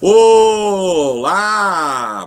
Olá!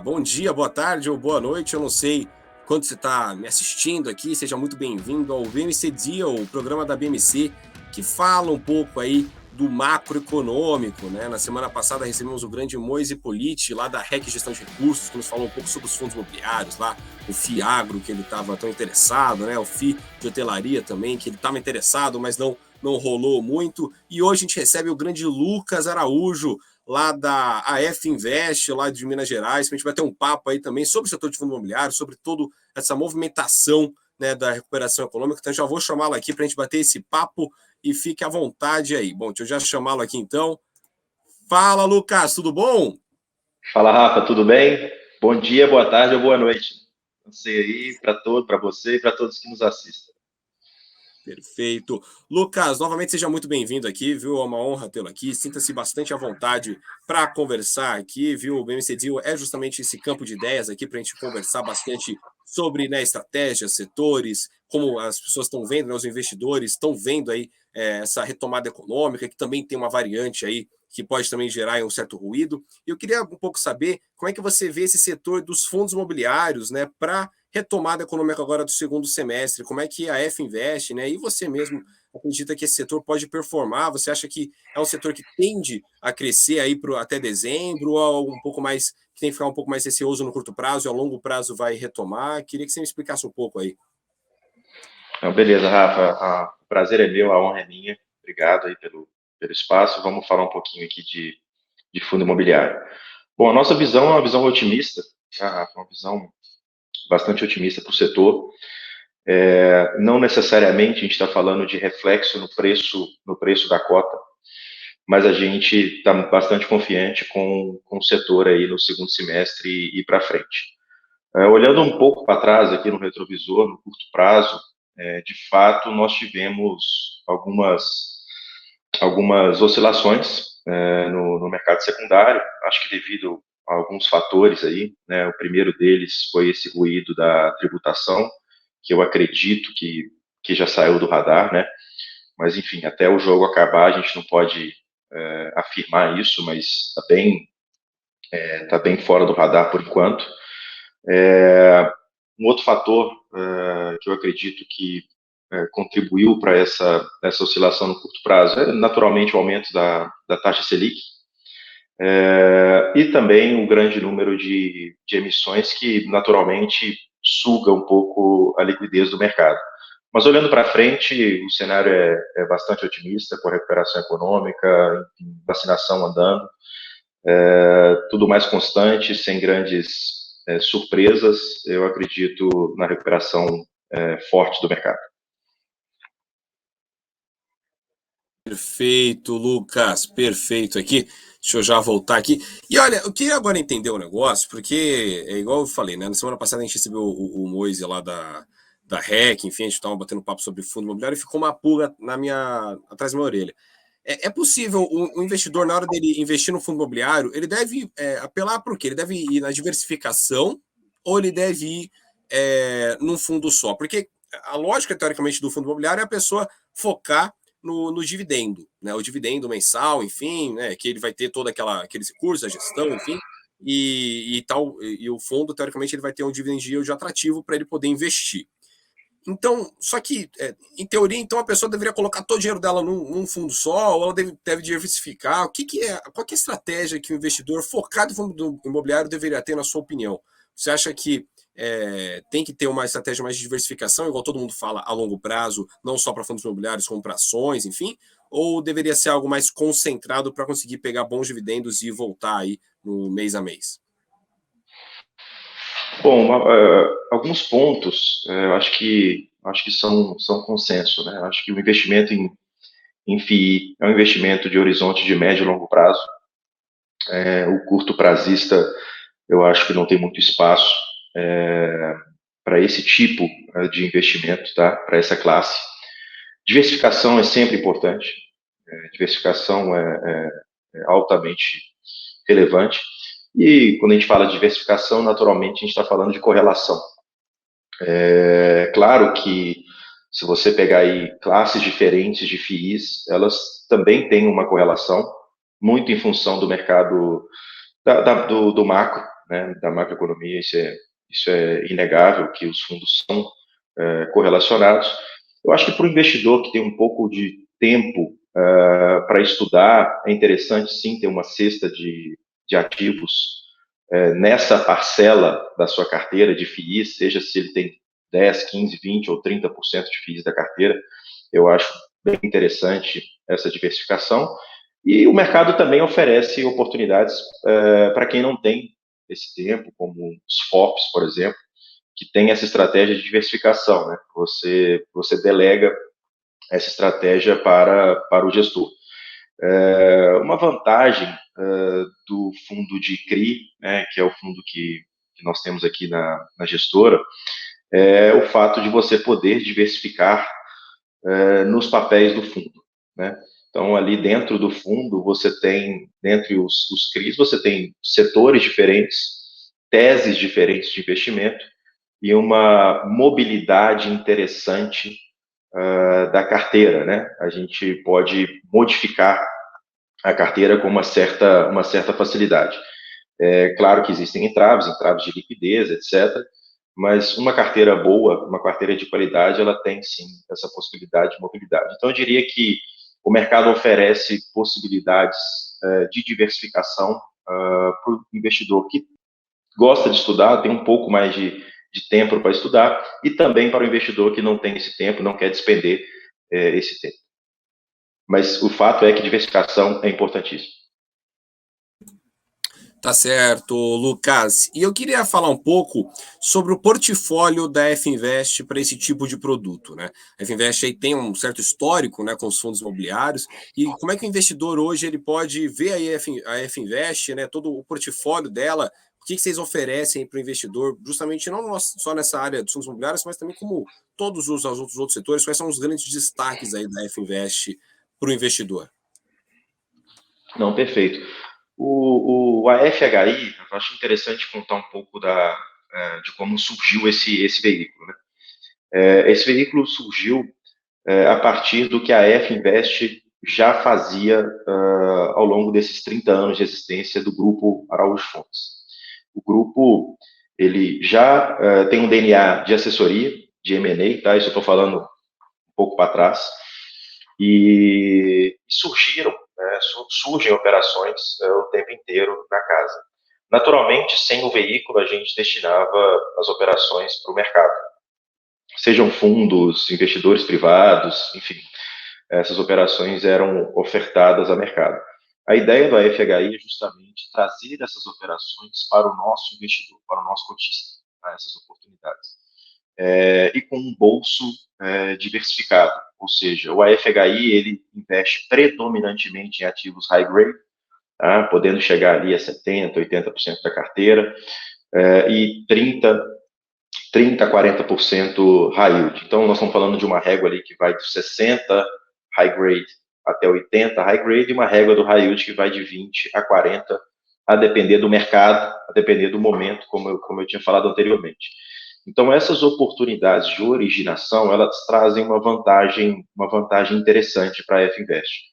Bom dia, boa tarde ou boa noite, eu não sei quando você está me assistindo aqui, seja muito bem-vindo ao BMC Deal, o programa da BMC, que fala um pouco aí do macroeconômico, né? Na semana passada recebemos o grande Moise Politi, lá da REC Gestão de Recursos, que nos falou um pouco sobre os fundos imobiliários lá, o FII Agro, que ele estava tão interessado, né? O FII de hotelaria também, que ele estava interessado, mas não rolou muito. E hoje a gente recebe o grande Lucas Araújo, lá da AF Invest, lá de Minas Gerais, para a gente vai ter um papo aí também sobre o setor de fundo imobiliário, sobre toda essa movimentação, né, da recuperação econômica. Então já vou chamá-lo aqui para a gente bater esse papo e fique à vontade aí. Bom, deixa eu já chamá-lo aqui então. Fala, Lucas, tudo bom? Fala, Rafa, tudo bem? Bom dia, boa tarde ou boa noite. Não sei aí para você e para todos que nos assistem. Perfeito. Lucas, novamente seja muito bem-vindo aqui, viu? É uma honra tê-lo aqui. Sinta-se bastante à vontade para conversar aqui, viu? O BMC Deal é justamente esse campo de ideias aqui para a gente conversar bastante sobre, né, estratégias, setores, como as pessoas estão vendo, né, os investidores estão vendo aí essa retomada econômica, que também tem uma variante aí que pode também gerar um certo ruído. E eu queria um pouco saber como é que você vê esse setor dos fundos imobiliários, né, para retomada econômica agora do segundo semestre, como é que a F investe, né? E você mesmo acredita que esse setor pode performar? Você acha que é um setor que tende a crescer aí até dezembro, ou algo um pouco mais que tem que ficar um pouco mais receoso no curto prazo e ao longo prazo vai retomar? Queria que você me explicasse um pouco aí. Então, beleza, Rafa. O prazer é meu, a honra é minha. Obrigado aí pelo espaço. Vamos falar um pouquinho aqui de fundo imobiliário. Bom, a nossa visão é uma visão otimista, tá, Rafa? Uma visão bastante otimista para o setor. Não necessariamente a gente está falando de reflexo no preço da cota, mas a gente está bastante confiante com o setor aí no segundo semestre e para frente. Olhando um pouco para trás aqui no retrovisor, no curto prazo, de fato nós tivemos algumas oscilações no mercado secundário, acho que devido a alguns fatores aí, né? O primeiro deles foi esse ruído da tributação, que eu acredito que já saiu do radar, né? Mas enfim, até o jogo acabar a gente não pode afirmar isso, mas tá bem fora do radar por enquanto. Um outro fator que eu acredito que contribuiu para essa oscilação no curto prazo é naturalmente o aumento da taxa Selic, e também o grande número de emissões que naturalmente suga um pouco a liquidez do mercado. Mas olhando para frente, o cenário é bastante otimista, com a recuperação econômica, enfim, vacinação andando, tudo mais constante, sem grandes surpresas. Eu acredito na recuperação forte do mercado. Perfeito, Lucas, perfeito aqui. Deixa eu já voltar aqui. E olha, eu queria agora entender o negócio, porque é igual eu falei, né? Na semana passada a gente recebeu o Moise lá da REC, enfim, a gente estava batendo papo sobre fundo imobiliário e ficou uma pulga atrás da minha orelha. É possível o investidor, na hora dele investir no fundo imobiliário, ele deve apelar para o quê? Ele deve ir na diversificação ou ele deve ir num fundo só? Porque a lógica, teoricamente, do fundo imobiliário é a pessoa focar no dividendo, né? O dividendo mensal, enfim, né? Que ele vai ter todo aqueles recursos, a gestão, enfim, e tal. E o fundo, teoricamente, ele vai ter um dividend yield atrativo para ele poder investir. Então, só que, em teoria, então a pessoa deveria colocar todo o dinheiro dela num fundo só, ou ela deve diversificar. Qual que é a estratégia que o investidor focado em fundo imobiliário deveria ter, na sua opinião? Você acha que tem que ter uma estratégia mais de diversificação, igual todo mundo fala, a longo prazo, não só para fundos imobiliários, como para ações, enfim? Ou deveria ser algo mais concentrado para conseguir pegar bons dividendos e voltar aí no mês a mês? Bom, alguns pontos eu acho que são consenso, né? Acho que o investimento em FII é um investimento de horizonte de médio e longo prazo. O curto prazista, eu acho que não tem muito espaço para esse tipo de investimento, tá? Para essa classe. Diversificação é sempre importante. Diversificação é altamente relevante. E quando a gente fala de diversificação, naturalmente a gente está falando de correlação. É claro que se você pegar aí classes diferentes de FIIs, elas também têm uma correlação, muito em função do mercado do macro, né, da macroeconomia, isso é inegável, que os fundos são correlacionados. Eu acho que para o investidor que tem um pouco de tempo para estudar, é interessante sim ter uma cesta de ativos nessa parcela da sua carteira de FIIs, seja se ele tem 10, 15, 20 ou 30% de FIIs da carteira. Eu acho bem interessante essa diversificação. E o mercado também oferece oportunidades para quem não tem esse tempo, como os FOFs, por exemplo, que tem essa estratégia de diversificação, né? Você delega essa estratégia para o gestor. Uma vantagem do fundo de CRI, né, que é o fundo que nós temos aqui na gestora, é o fato de você poder diversificar nos papéis do fundo, né? Então, ali dentro do fundo, você tem, dentre os CRIs, você tem setores diferentes, teses diferentes de investimento e uma mobilidade interessante da carteira, né? A gente pode modificar a carteira com uma certa facilidade. É claro que existem entraves de liquidez, etc. Mas uma carteira boa, uma carteira de qualidade, ela tem sim essa possibilidade de mobilidade. Então, eu diria que o mercado oferece possibilidades de diversificação para o investidor que gosta de estudar, tem um pouco mais de tempo para estudar, e também para o investidor que não tem esse tempo, não quer despender esse tempo. Mas o fato é que diversificação é importantíssimo. Tá certo, Lucas. E eu queria falar um pouco sobre o portfólio da F-Invest para esse tipo de produto, né? A F-Invest aí tem um certo histórico, né, com os fundos imobiliários. E como é que o investidor hoje ele pode ver aí a F-Invest, né, todo o portfólio dela? O que vocês oferecem para o investidor, justamente não só nessa área dos fundos imobiliários, mas também como todos os outros setores? Quais são os grandes destaques aí da F-Invest para o investidor? Não, perfeito. A FHI, eu acho interessante contar um pouco de como surgiu esse veículo, né? Esse veículo surgiu a partir do que a F Invest já fazia ao longo desses 30 anos de existência do grupo Araújo Fontes. O grupo ele já tem um DNA de assessoria, de M&A, tá? Isso eu estou falando um pouco para trás, e surgem operações o tempo inteiro na casa. Naturalmente, sem o veículo, a gente destinava as operações para o mercado, sejam fundos, investidores privados, enfim, essas operações eram ofertadas a mercado. A ideia do FHI é justamente trazer essas operações para o nosso investidor, para o nosso cotista, tá? Essas oportunidades. E com um bolso diversificado, ou seja, o AFHI ele investe predominantemente em ativos high grade, tá? Podendo chegar ali a 70%, 80% da carteira, e 30%, 40% high yield. Então, nós estamos falando de uma régua ali que vai de 60 high grade até 80 high grade, e uma régua do high yield que vai de 20 a 40, a depender do mercado, a depender do momento, como eu tinha falado anteriormente. Então, essas oportunidades de originação, elas trazem uma vantagem interessante para a F-Invest.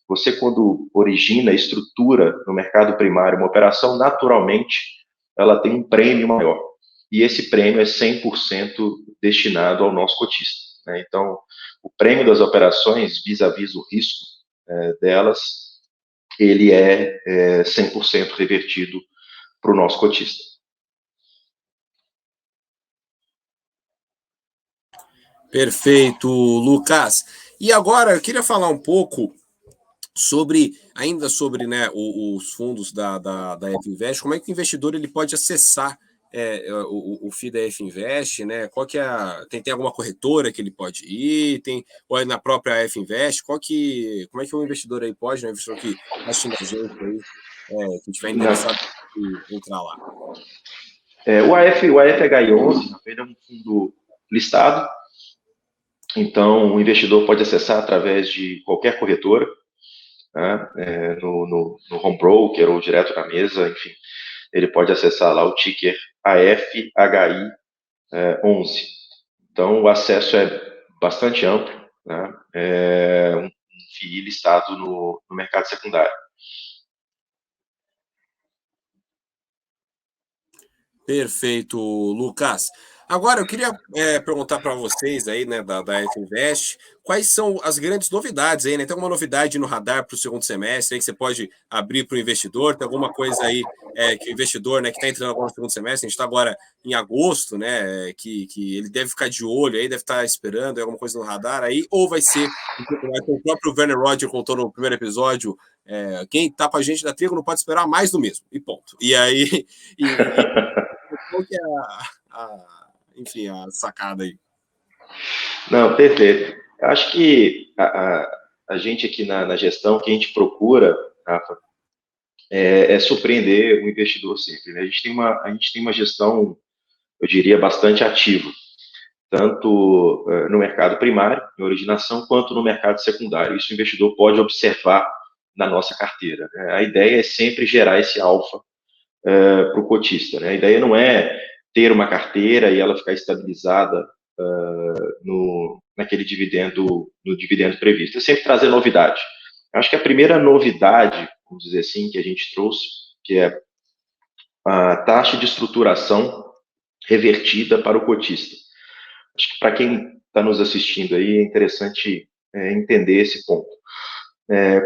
Você, quando origina, estrutura no mercado primário uma operação, naturalmente, ela tem um prêmio maior. E esse prêmio é 100% destinado ao nosso cotista, né? Então, o prêmio das operações, vis-à-vis o risco delas, ele é 100% revertido para o nosso cotista. Perfeito, Lucas. E agora eu queria falar um pouco ainda sobre, né, os fundos da F-Invest, como é que o investidor ele pode acessar o FII da F-Invest, né? Qual que é tem alguma corretora que ele pode ir, ou é na própria F-Invest, como é que o investidor aí pode, né, o investidor que está assistindo a gente aí, que estiver interessado em entrar lá? O AFHI11 ele é um fundo listado, então o investidor pode acessar através de qualquer corretora, né, no home broker ou direto na mesa, enfim, ele pode acessar lá o ticker AFHI 11. Então, o acesso é bastante amplo, né? É um FII listado no mercado secundário. Perfeito, Lucas. Agora, eu queria perguntar para vocês aí, né, da F-Invest, quais são as grandes novidades aí, né? Tem alguma novidade no radar para o segundo semestre aí que você pode abrir para o investidor? Tem alguma coisa aí que o investidor, né, que está entrando agora no segundo semestre, a gente está agora em agosto, né, que ele deve ficar de olho aí, deve estar esperando alguma coisa no radar aí, ou vai ser um pouco mais, como o próprio Werner Roger contou no primeiro episódio, quem está com a gente da trigo não pode esperar mais do mesmo, e ponto. E aí, qual que é enfim, a sacada aí? Não, perfeito. Eu acho que a gente aqui na gestão, o que a gente procura, Rafa, é surpreender o investidor sempre, né? A gente tem uma gestão, eu diria, bastante ativa, tanto no mercado primário, em originação, quanto no mercado secundário. Isso o investidor pode observar na nossa carteira, né? A ideia é sempre gerar esse alfa para o cotista, né? A ideia não é ter uma carteira e ela ficar estabilizada naquele dividendo, no dividendo previsto. É sempre trazer novidade. Eu acho que a primeira novidade, vamos dizer assim, que a gente trouxe, que é a taxa de estruturação revertida para o cotista. Acho que para quem está nos assistindo aí é interessante entender esse ponto.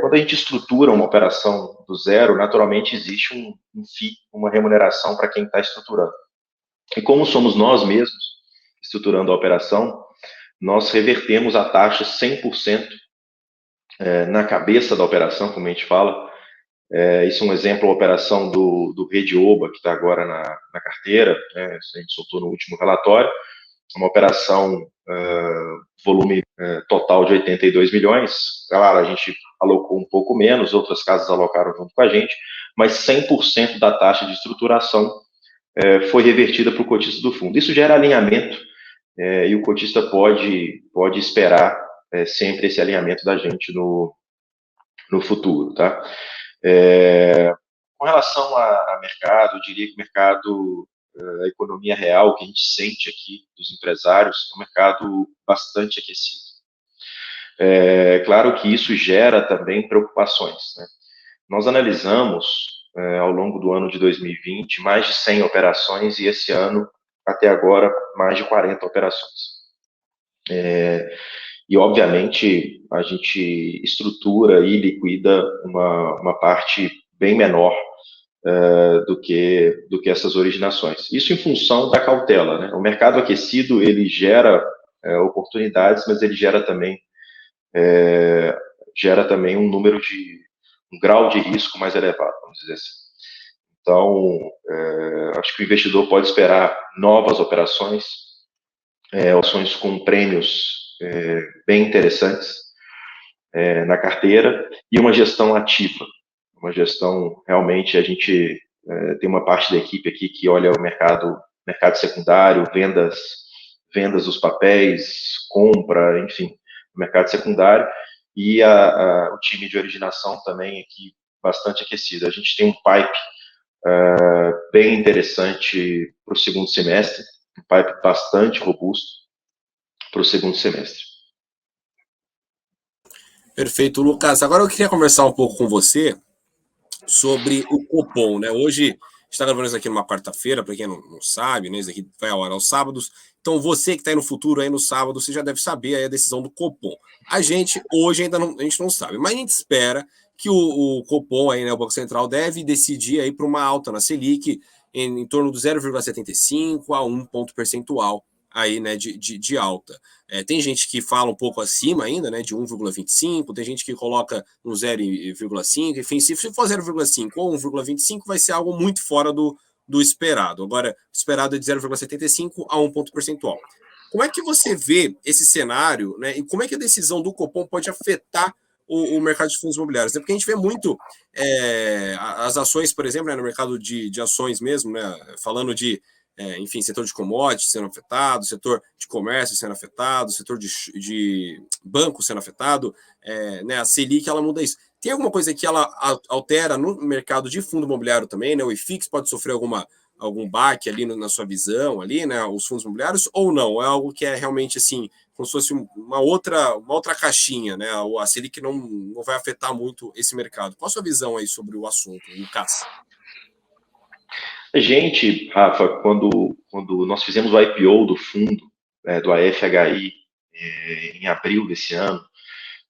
Quando a gente estrutura uma operação do zero, naturalmente existe um FII, uma remuneração para quem está estruturando. E como somos nós mesmos estruturando a operação, nós revertemos a taxa 100% na cabeça da operação, como a gente fala. Isso é um exemplo, a operação do Rede Oba, que está agora na carteira, né, a gente soltou no último relatório, uma operação volume total de 82 milhões. Claro, a gente alocou um pouco menos, outras casas alocaram junto com a gente, mas 100% da taxa de estruturação foi revertida para o cotista do fundo. Isso gera alinhamento e o cotista pode esperar sempre esse alinhamento da gente no futuro, tá? Com relação a mercado, eu diria que o mercado, a economia real que a gente sente aqui dos empresários, é um mercado bastante aquecido. Claro que isso gera também preocupações, né? Nós analisamos, ao longo do ano de 2020, mais de 100 operações e esse ano, até agora, mais de 40 operações. E, obviamente, a gente estrutura e liquida uma parte bem menor do que essas originações. Isso em função da cautela, né? O mercado aquecido, ele gera oportunidades, mas ele gera também um grau de risco mais elevado, vamos dizer assim. Então, acho que o investidor pode esperar novas operações, opções com prêmios bem interessantes na carteira e uma gestão ativa. Uma gestão, realmente, a gente tem uma parte da equipe aqui que olha o mercado secundário, vendas dos papéis, compra, enfim, mercado secundário, e o time de originação também aqui bastante aquecido. A gente tem um pipe bem interessante para o segundo semestre, um pipe bastante robusto para o segundo semestre. Perfeito, Lucas. Agora eu queria conversar um pouco com você sobre o Copom, né? Hoje a gente está gravando isso aqui numa quarta-feira, para quem não sabe, né? Isso aqui vai ao ar aos sábados. Então, você que está aí no futuro, aí no sábado, você já deve saber aí a decisão do Copom. A gente hoje ainda não, a gente não sabe, mas a gente espera que o Copom, aí, né, o Banco Central, deve decidir aí para uma alta na Selic em torno do 0,75 a 1 ponto percentual aí, né, de alta. Tem gente que fala um pouco acima ainda, né, de 1,25, tem gente que coloca no 0,5, enfim, se for 0,5 ou 1,25 vai ser algo muito fora do esperado. Agora, o esperado é de 0,75 a 1 ponto percentual. Como é que você vê esse cenário, né, e como é que a decisão do Copom pode afetar o mercado de fundos imobiliários? Porque a gente vê muito as ações, por exemplo, né, no mercado de ações mesmo, né, falando de enfim, setor de commodities sendo afetado, setor de comércio sendo afetado, setor de banco sendo afetado, né, a Selic, ela muda isso. Tem alguma coisa que ela altera no mercado de fundo imobiliário também, né? O IFIX pode sofrer algum baque ali na sua visão, ali, né? Os fundos imobiliários, ou não? É algo que é realmente assim, como se fosse uma outra caixinha, né? A Selic não vai afetar muito esse mercado. Qual a sua visão aí sobre o assunto, Lucas? A gente, Rafa, quando nós fizemos o IPO do fundo, do AFHI, em abril desse ano,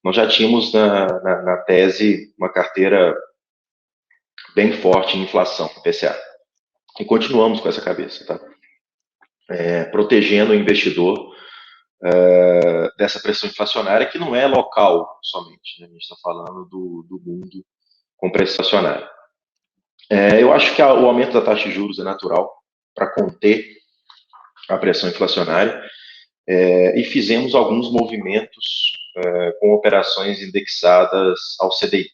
nós já tínhamos na tese uma carteira bem forte em inflação, PCA. E continuamos com essa cabeça, tá? Protegendo o investidor dessa pressão inflacionária, que não é local somente, né? A gente está falando do mundo com pressão inflacionária. Eu acho que o aumento da taxa de juros é natural para conter a pressão inflacionária, e fizemos alguns movimentos com operações indexadas ao CDI,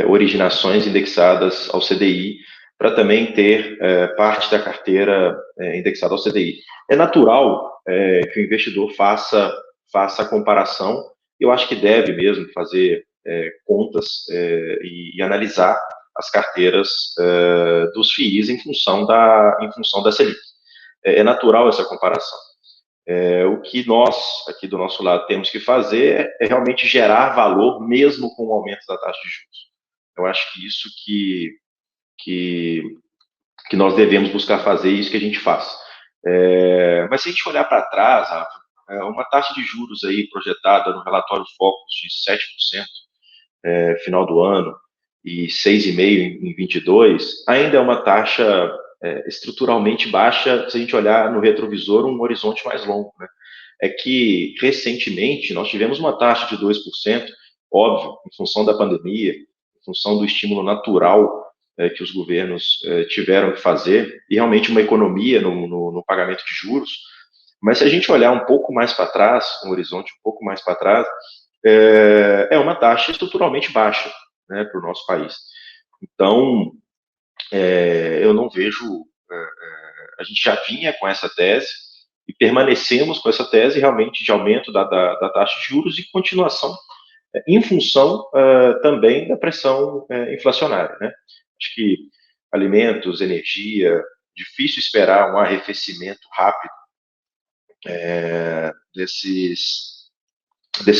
originações indexadas ao CDI, para também ter parte da carteira indexada ao CDI. É natural que o investidor faça a comparação, eu acho que deve mesmo fazer contas e analisar as carteiras dos FIIs em função da Selic. É natural essa comparação. O que nós, aqui do nosso lado, temos que fazer é realmente gerar valor, mesmo com o aumento da taxa de juros. Eu acho que isso que nós devemos buscar fazer, isso que a gente faz. Mas se a gente olhar para trás, Rafa, uma taxa de juros aí projetada no relatório Focus de 7% final do ano e 6,5% em 22, ainda é uma taxa estruturalmente baixa se a gente olhar no retrovisor um horizonte mais longo, né? É que, recentemente, nós tivemos uma taxa de 2%, óbvio, em função da pandemia, em função do estímulo natural que os governos tiveram que fazer, e realmente uma economia no pagamento de juros. Mas se a gente olhar um pouco mais para trás, um horizonte um pouco mais para trás, é uma taxa estruturalmente baixa, né, para o nosso país. Então, eu não vejo. A gente já vinha com essa tese e permanecemos com essa tese realmente de aumento da taxa de juros e continuação em função também da pressão inflacionária, né? Acho que alimentos, energia, difícil esperar um arrefecimento rápido desses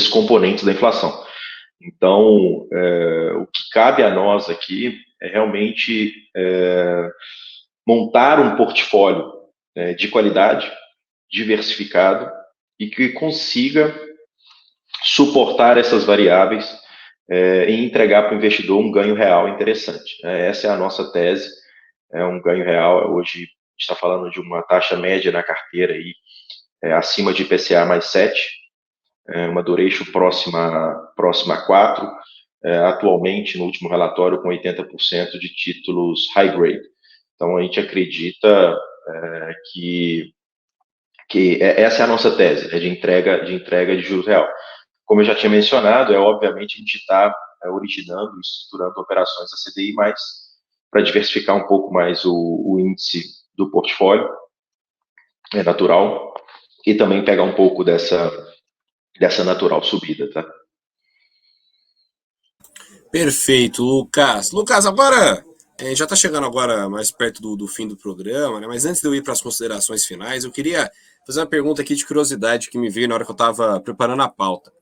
componentes da inflação. Então, o que cabe a nós aqui é realmente montar um portfólio de qualidade, diversificado, e que consiga suportar essas variáveis e entregar para o investidor um ganho real interessante. Essa é a nossa tese, um ganho real. Hoje a gente está falando de uma taxa média na carteira aí, acima de IPCA mais 7, uma duration próxima a 4, atualmente, no último relatório, com 80% de títulos high grade. Então, a gente acredita que essa é a nossa tese, de entrega de juros real. Como eu já tinha mencionado, obviamente a gente está originando e estruturando operações a CDI+, para diversificar um pouco mais o índice do portfólio, natural, e também pegar um pouco dessa natural subida, tá? Perfeito, Lucas. Lucas, agora já está chegando agora mais perto do fim do programa, né? Mas antes de eu ir para as considerações finais, eu queria fazer uma pergunta aqui de curiosidade que me veio na hora que eu estava preparando a pauta.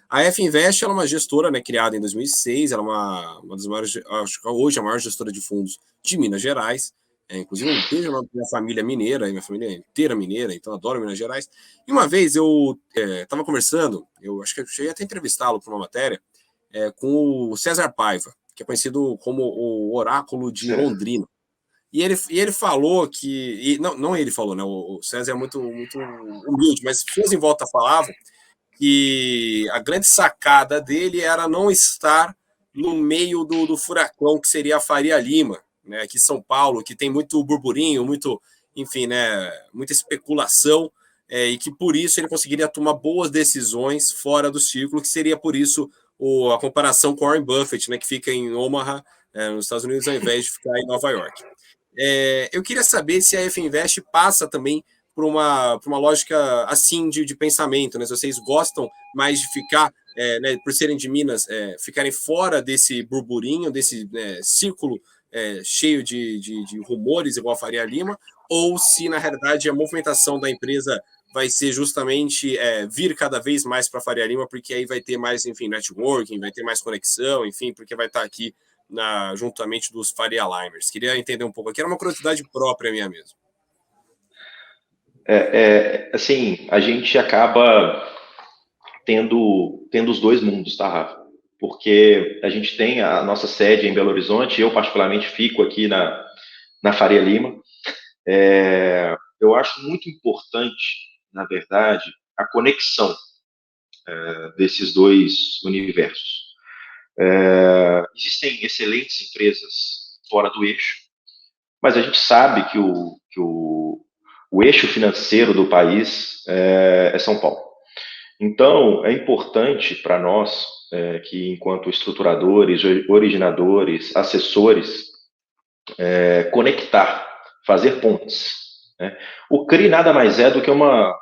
A F Invest ela é uma gestora, né, criada em 2006, ela é uma das maiores, acho que hoje a maior gestora de fundos de Minas Gerais, inclusive um beijo na minha família mineira, minha família inteira mineira, então adoro Minas Gerais. E uma vez eu estava conversando, eu acho que eu cheguei até a entrevistá-lo para uma matéria, com o César Paiva, que é conhecido como o Oráculo de Londrina. E ele falou que. Não ele falou, né? O César é muito, muito humilde, mas pessoas em volta falavam que a grande sacada dele era não estar no meio do furacão que seria a Faria Lima, né? Aqui em São Paulo, que tem muito burburinho, muito, enfim, né? Muita especulação, e que por isso ele conseguiria tomar boas decisões fora do círculo, que seria por isso a comparação com Warren Buffett, né, que fica em Omaha, nos Estados Unidos, ao invés de ficar em Nova York. Eu queria saber se a F Invest passa também por uma lógica assim de pensamento, né? Se vocês gostam mais de ficar, né, por serem de Minas, ficarem fora desse burburinho, desse círculo cheio de rumores, igual a Faria Lima, ou se, na realidade, a movimentação da empresa vai ser justamente vir cada vez mais para a Faria Lima, porque aí vai ter mais, enfim, networking, vai ter mais conexão, enfim, porque vai estar aqui juntamente dos Faria Limers. Queria entender um pouco aqui, era uma curiosidade própria minha mesmo. Assim, a gente acaba tendo os dois mundos, tá, Rafa? Porque a gente tem a nossa sede em Belo Horizonte, eu particularmente fico aqui na Faria Lima. Eu acho muito importante, na verdade, a conexão desses dois universos. Existem excelentes empresas fora do eixo, mas a gente sabe que o eixo financeiro do país é São Paulo. Então, é importante para nós, que enquanto estruturadores, originadores, assessores, conectar, fazer pontes. Né? O CRI nada mais é do que uma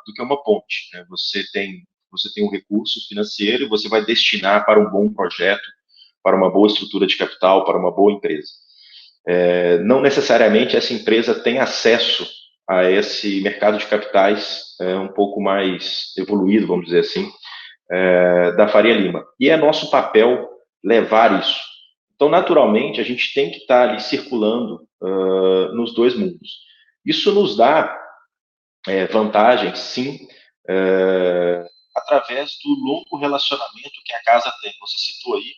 ponte. Né? Você tem um recurso financeiro e você vai destinar para um bom projeto, para uma boa estrutura de capital, para uma boa empresa. Não necessariamente essa empresa tem acesso a esse mercado de capitais um pouco mais evoluído, vamos dizer assim, da Faria Lima. E é nosso papel levar isso. Então, naturalmente, a gente tem que estar ali circulando nos dois mundos. Isso nos dá vantagens, sim, através do longo relacionamento que a casa tem. Você citou aí,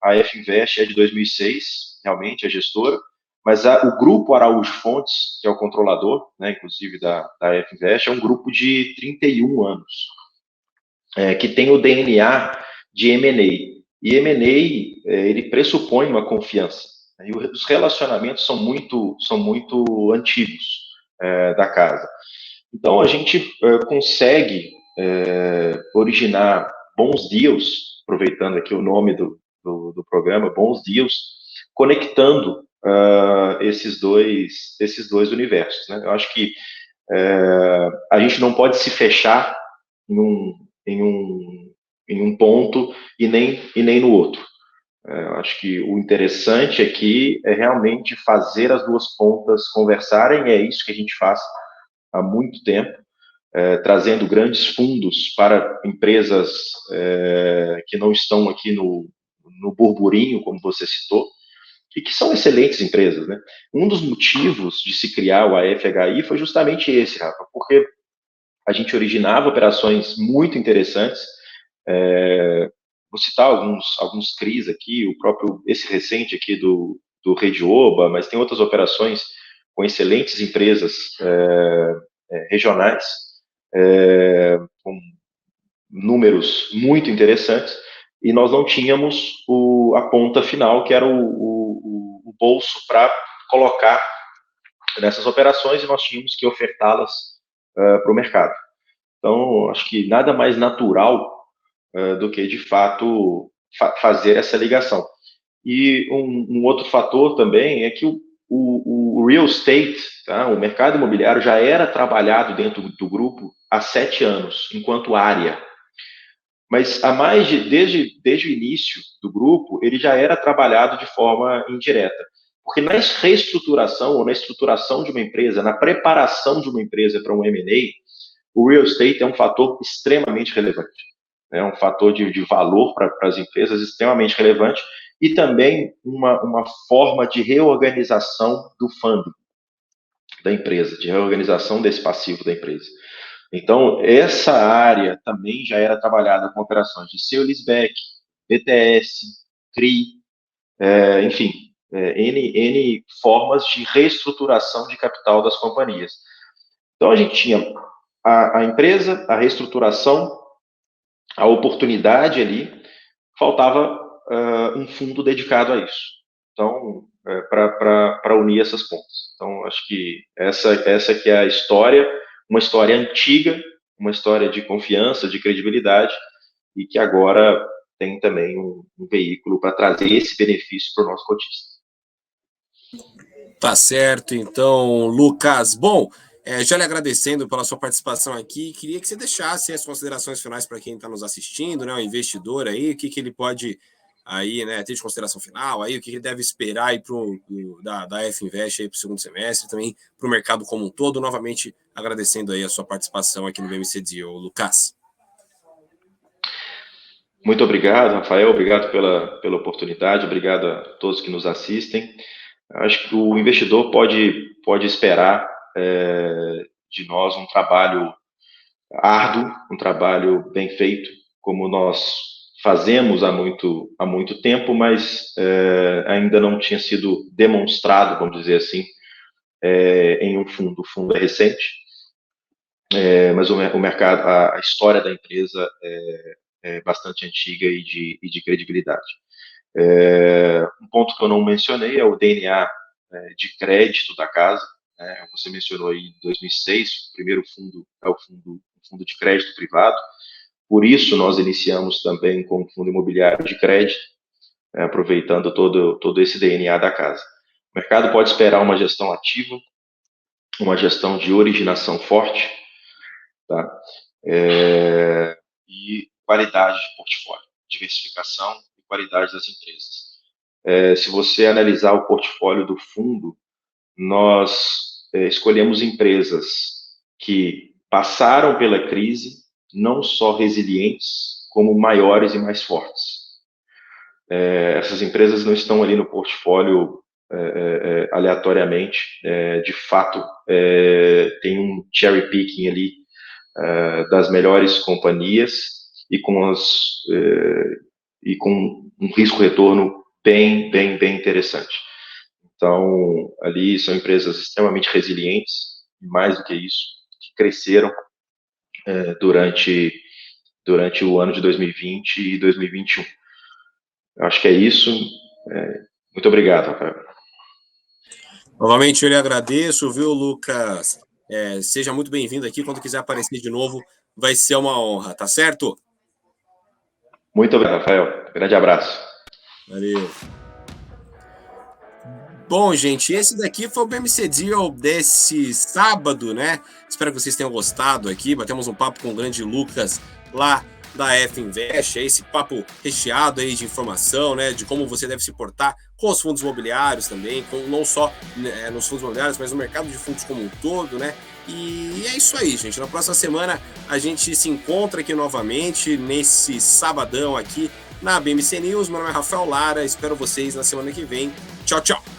a F-Invest é de 2006, realmente, a gestora, mas o grupo Araújo Fontes, que é o controlador, né, inclusive da F-Invest, é um grupo de 31 anos, que tem o DNA de M&A. E M&A, ele pressupõe uma confiança. E os relacionamentos são muito antigos da casa. Então, a gente consegue originar bons deals, aproveitando aqui o nome do programa, bons deals, conectando esses dois universos. Né? Eu acho que a gente não pode se fechar em um ponto e nem no outro. Eu acho que o interessante aqui é realmente fazer as duas pontas conversarem, e é isso que a gente faz há muito tempo, trazendo grandes fundos para empresas que não estão aqui no burburinho, como você citou, e que são excelentes empresas. Né? Um dos motivos de se criar o AFHI foi justamente esse, Rafa, porque a gente originava operações muito interessantes. Vou citar alguns CRIs aqui, esse recente aqui do Rede Oba, mas tem outras operações com excelentes empresas regionais, com números muito interessantes, e nós não tínhamos a ponta final, que era o bolso para colocar nessas operações, e nós tínhamos que ofertá-las para o mercado. Então, acho que nada mais natural do que, de fato, fazer essa ligação. E um outro fator também é que o real estate, tá, o mercado imobiliário, já era trabalhado dentro do grupo há 7 anos, enquanto área. Mas desde o início do grupo, ele já era trabalhado de forma indireta. Porque na reestruturação ou na estruturação de uma empresa, na preparação de uma empresa para um M&A, o real estate é um fator extremamente relevante. É um fator de valor para as empresas extremamente relevante, e também uma forma de reorganização do funding da empresa, de reorganização desse passivo da empresa. Então, essa área também já era trabalhada com operações de sale-leaseback, BTS, CRI, enfim, N formas de reestruturação de capital das companhias. Então, a gente tinha a empresa, a reestruturação, a oportunidade ali, faltava um fundo dedicado a isso. Então, para unir essas pontas. Então, acho que essa que é a história, uma história antiga, uma história de confiança, de credibilidade, e que agora tem também um veículo para trazer esse benefício para o nosso cotista. Tá certo, então, Lucas. Bom, já lhe agradecendo pela sua participação aqui, queria que você deixasse as considerações finais para quem está nos assistindo, né, o investidor aí, o que ele pode aí, né, ter de consideração final, aí, o que ele deve esperar aí da F-Invest aí para o segundo semestre, também para o mercado como um todo. Novamente agradecendo aí a sua participação aqui no BMC Deal, Lucas. Muito obrigado, Rafael, obrigado pela oportunidade, obrigado a todos que nos assistem. Acho que o investidor pode esperar de nós um trabalho árduo, um trabalho bem feito, como nós fazemos há muito tempo, mas ainda não tinha sido demonstrado, vamos dizer assim, em um fundo. O fundo é recente, mas o mercado, a história da empresa é bastante antiga e de credibilidade. Um ponto que eu não mencionei é o DNA de crédito da casa. Você mencionou aí 2006, o primeiro fundo é o fundo de crédito privado. Por isso, nós iniciamos também com o fundo imobiliário de crédito, aproveitando todo esse DNA da casa. O mercado pode esperar uma gestão ativa, uma gestão de originação forte, tá? E qualidade de portfólio, diversificação e qualidade das empresas. Se você analisar o portfólio do fundo, nós escolhemos empresas que passaram pela crise, não só resilientes, como maiores e mais fortes. Essas empresas não estão ali no portfólio aleatoriamente, de fato, tem um cherry picking ali das melhores companhias e com um risco-retorno bem interessante. Então, ali são empresas extremamente resilientes, mais do que isso, que cresceram durante o ano de 2020 e 2021. Eu acho que é isso. Muito obrigado, Rafael. Novamente eu lhe agradeço, viu, Lucas? Seja muito bem-vindo aqui. Quando quiser aparecer de novo, vai ser uma honra, tá certo? Muito obrigado, Rafael. Grande abraço. Valeu. Bom, gente, esse daqui foi o BMC Deal desse sábado, né? Espero que vocês tenham gostado aqui. Batemos um papo com o grande Lucas lá da F Invest, esse papo recheado aí de informação, né? De como você deve se portar com os fundos imobiliários também, não só nos fundos imobiliários, mas no mercado de fundos como um todo, né? E é isso aí, gente. Na próxima semana a gente se encontra aqui novamente, nesse sabadão aqui na BMC News. Meu nome é Rafael Lara, espero vocês na semana que vem. Tchau, tchau!